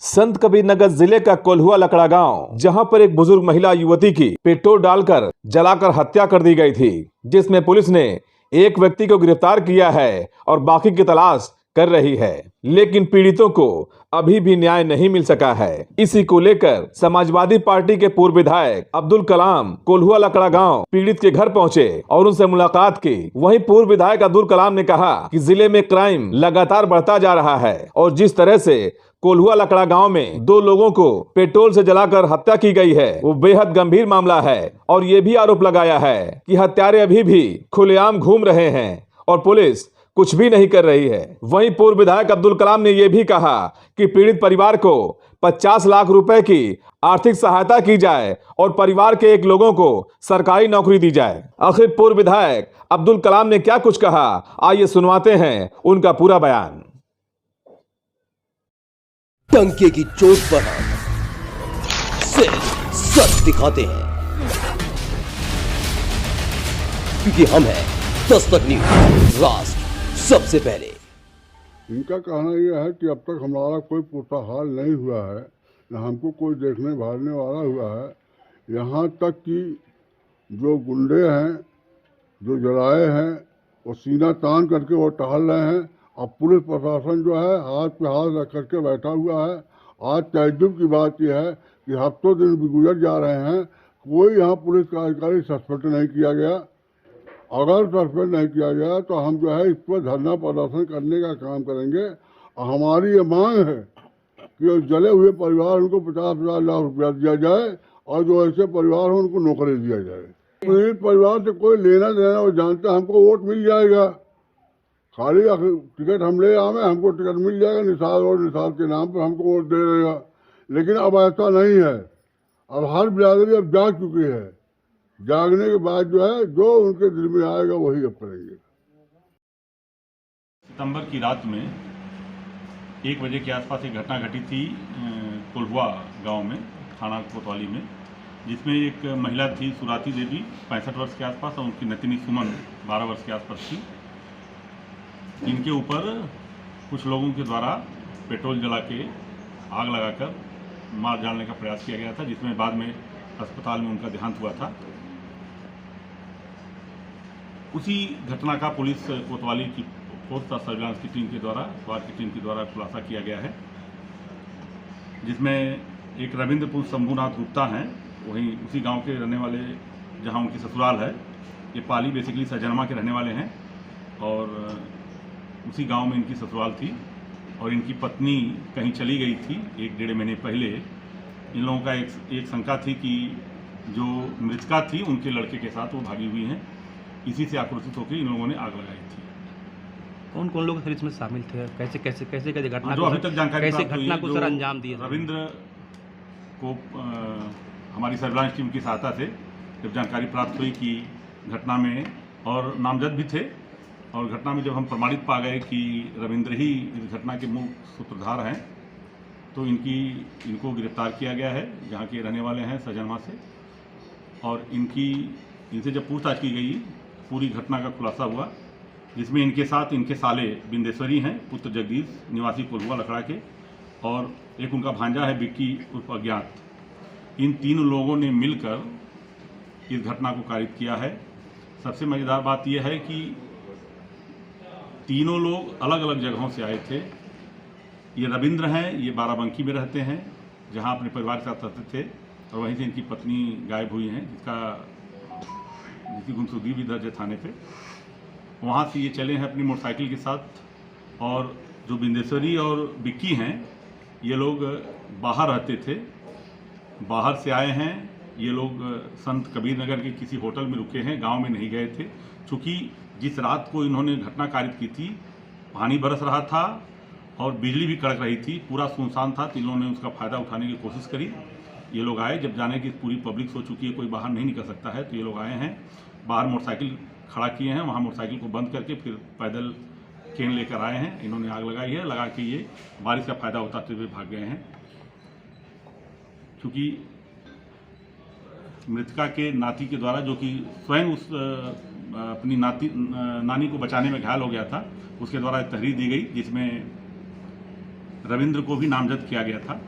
संत कबीर नगर जिले का कोल्हुआ लकड़ा गांव, जहां पर एक बुजुर्ग महिला युवती की पेट्रोल डालकर जलाकर हत्या कर दी गई थी, जिसमें पुलिस ने एक व्यक्ति को गिरफ्तार किया है और बाकी की तलाश कर रही है, लेकिन पीड़ितों को अभी भी न्याय नहीं मिल सका है। इसी को लेकर समाजवादी पार्टी के पूर्व विधायक अब्दुल कलाम कोल्हुआ लकड़ा गांव पीड़ित के घर पहुंचे और उनसे मुलाकात की। वहीं पूर्व विधायक अब्दुल कलाम ने कहा कि जिले में क्राइम लगातार बढ़ता जा रहा है और जिस तरह से कोल्हुआ लकड़ा गांव में 2 लोगों को पेट्रोल से जलाकर हत्या की गई है, वो बेहद गंभीर मामला है। और ये भी आरोप लगाया है कि हत्यारे अभी भी खुलेआम घूम रहे हैं और पुलिस कुछ भी नहीं कर रही है। वहीं पूर्व विधायक अब्दुल कलाम ने यह भी कहा कि पीड़ित परिवार को 50 लाख रुपए की आर्थिक सहायता की जाए और परिवार के एक लोगों को सरकारी नौकरी दी जाए। आखिर पूर्व विधायक अब्दुल कलाम ने क्या कुछ कहा, आइए सुनवाते हैं उनका पूरा बयान। टंके की चोट पर हम सिर्फ सच दिखाते हैं, क्योंकि हम हैं दस्तक न्यूज, राष्ट्र सबसे पहले। इनका कहना यह है कि अब तक हमारा कोई पोताहाल नहीं हुआ है, न हमको कोई देखने भालने वाला हुआ है। यहाँ तक कि जो गुंडे हैं, जो जलाए हैं, वो सीना तान करके वो टहल रहे हैं। अब पुलिस प्रशासन जो है हाथ पे हाथ रख करके बैठा हुआ है। आज ताज्जुब की बात यह है कि हफ्तों दिन भी गुजर जा रहे हैं, कोई यहाँ पुलिस का अधिकारी सस्पेंड नहीं किया गया। अगर सस्पेंड नहीं किया गया तो हम जो है इस पर धरना प्रदर्शन करने का काम करेंगे। हमारी ये मांग है कि जले हुए परिवार उनको 50-50 लाख रुपया दिया जाए और जो ऐसे परिवार हो उनको नौकरी दिया जाए। पीड़ित परिवार से कोई लेना देना, वो जानते हैं हमको वोट मिल जाएगा, खाली टिकट हम ले आवे, हमको टिकट मिल जाएगा, निसार और निसार के नाम पर हमको वोट दे देगा। लेकिन अब ऐसा नहीं है। अब हर बिरादरी अब जाग चुकी है। जागने के बाद जो है जो उनके दिल में आएगा वही अब करेंगे। सितंबर की रात में 1 बजे के आसपास एक घटना घटी थी कोल्हुआ गांव में, थाना कोतवाली में, जिसमें एक महिला थी सुराती देवी 65 वर्ष के आसपास और उनकी नतिनी सुमन 12 वर्ष के आसपास थी। इनके ऊपर कुछ लोगों के द्वारा पेट्रोल जला के आग लगाकर मार डालने का प्रयास किया गया था, जिसमें बाद में अस्पताल में उनका देहांत हुआ था। उसी घटना का पुलिस कोतवाली की फोर्स सर्विलांस की टीम के द्वारा, स्वार की टीम के द्वारा खुलासा किया गया है, जिसमें एक रविंद्रपुर शंभुनाथ गुप्ता हैं, वहीं उसी गांव के रहने वाले, जहां उनकी ससुराल है। ये पाली बेसिकली सजनमा के रहने वाले हैं और उसी गांव में इनकी ससुराल थी और इनकी पत्नी कहीं चली गई थी 1-1.5 महीने पहले। इन लोगों का एक शंका थी कि जो मृतका थी उनके लड़के के साथ वो भागी हुई हैं। इसी से आक्रोशित होकर इन लोगों ने आग लगाई थी। कौन कौन लोग इसमें शामिल थे? कैसे घटना जो अभी तक जानकारी कैसे प्राप्त हुई घटना है, को सर अंजाम दिया? रविंद्र को हमारी सर्विलांस टीम की सहायता से जब जानकारी प्राप्त हुई कि घटना में, और नामजद भी थे, और घटना में जब हम प्रमाणित पा गए कि रविंद्र ही इस घटना के मूल सूत्रधार हैं, तो इनको गिरफ्तार किया गया है, जहाँ के रहने वाले हैं सजनमा से। और इनसे जब पूछताछ की गई, पूरी घटना का खुलासा हुआ, जिसमें इनके साथ इनके साले बिंदेश्वरी हैं, पुत्र जगदीश निवासी कोल्हुआ लकड़ा के, और एक उनका भांजा है बिक्की उर्फ अज्ञात। इन 3 लोगों ने मिलकर इस घटना को कारित किया है। सबसे मज़ेदार बात यह है कि तीनों लोग अलग अलग जगहों से आए थे। ये रविंद्र हैं, ये बाराबंकी में रहते हैं, जहां अपने परिवार के साथ रहते थे, और वहीं से इनकी पत्नी गायब हुई हैं, जिसकी गुमशुदगी भी दर्ज है थाने पे। वहाँ से ये चले हैं अपनी मोटरसाइकिल के साथ। और जो बिंदेश्वरी और बिक्की हैं, ये लोग बाहर रहते थे, बाहर से आए हैं। ये लोग संत कबीर नगर के किसी होटल में रुके हैं, गांव में नहीं गए थे। चूँकि जिस रात को इन्होंने घटना कारित की थी, पानी बरस रहा था और बिजली भी कड़क रही थी, पूरा सुनसान था, तो इन लोगों ने उसका फ़ायदा उठाने की कोशिश करी। ये लोग आए, जब जाने की पूरी पब्लिक सो चुकी है, कोई बाहर नहीं निकल सकता है, तो ये लोग आए हैं, बाहर मोटरसाइकिल खड़ा किए हैं, वहाँ मोटरसाइकिल को बंद करके फिर पैदल केन लेकर आए हैं। इन्होंने आग लगाई है, लगा के ये बारिश का फ़ायदा उठाते हुए भाग गए हैं। क्योंकि मृतका के नाती के द्वारा, जो कि स्वयं उस अपनी नानी को बचाने में घायल हो गया था, उसके द्वारा तहरीर दी गई, जिसमें रविंद्र को भी नामजद किया गया था।